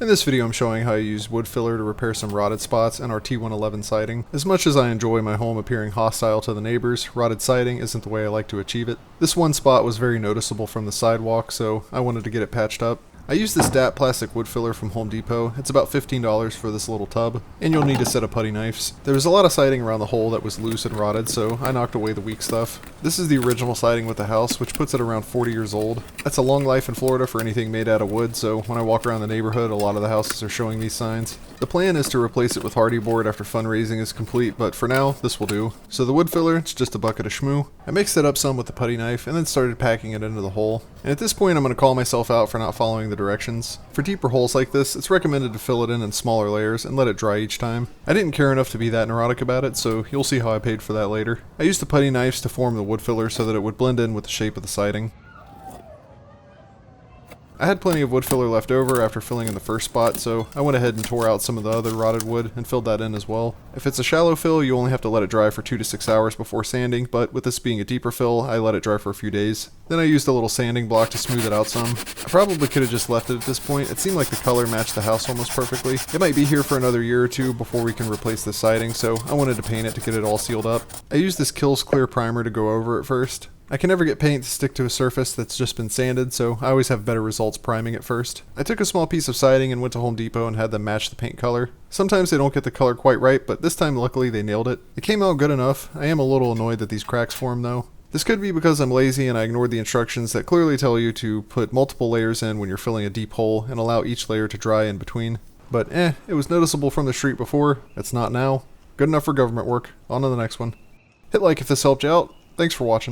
In this video I'm showing how I use wood filler to repair some rotted spots in our T111 siding. As much as I enjoy my home appearing hostile to the neighbors, rotted siding isn't the way I like to achieve it. This one spot was very noticeable from the sidewalk, so I wanted to get it patched up. I used this DAP plastic wood filler from Home Depot. It's about $15 for this little tub, and you'll need a set of putty knives. There was a lot of siding around the hole that was loose and rotted, so I knocked away the weak stuff. This is the original siding with the house, which puts it around 40 years old. That's a long life in Florida for anything made out of wood, so when I walk around the neighborhood, a lot of the houses are showing these signs. The plan is to replace it with hardy board after fundraising is complete, but for now, this will do. So the wood filler, it's just a bucket of shmoo. I mixed it up some with the putty knife, and then started packing it into the hole. And at this point, I'm going to call myself out for not following the directions. For deeper holes like this, it's recommended to fill it in smaller layers and let it dry each time. I didn't care enough to be that neurotic about it, so you'll see how I paid for that later. I used the putty knives to form the wood filler so that it would blend in with the shape of the siding. I had plenty of wood filler left over after filling in the first spot, so I went ahead and tore out some of the other rotted wood and filled that in as well. If it's a shallow fill, you only have to let it dry for 2 to 6 hours before sanding, but with this being a deeper fill, I let it dry for a few days. Then I used a little sanding block to smooth it out some. I probably could have just left it at this point. It seemed like the color matched the house almost perfectly. It might be here for another year or two before we can replace the siding, so I wanted to paint it to get it all sealed up. I used this Kilz clear primer to go over it first. I can never get paint to stick to a surface that's just been sanded, so I always have better results priming it first. I took a small piece of siding and went to Home Depot and had them match the paint color. Sometimes they don't get the color quite right, but this time luckily they nailed it. It came out good enough. I am a little annoyed that these cracks form though. This could be because I'm lazy and I ignored the instructions that clearly tell you to put multiple layers in when you're filling a deep hole and allow each layer to dry in between. But it was noticeable from the street before. It's not now. Good enough for government work. On to the next one. Hit like if this helped you out. Thanks for watching.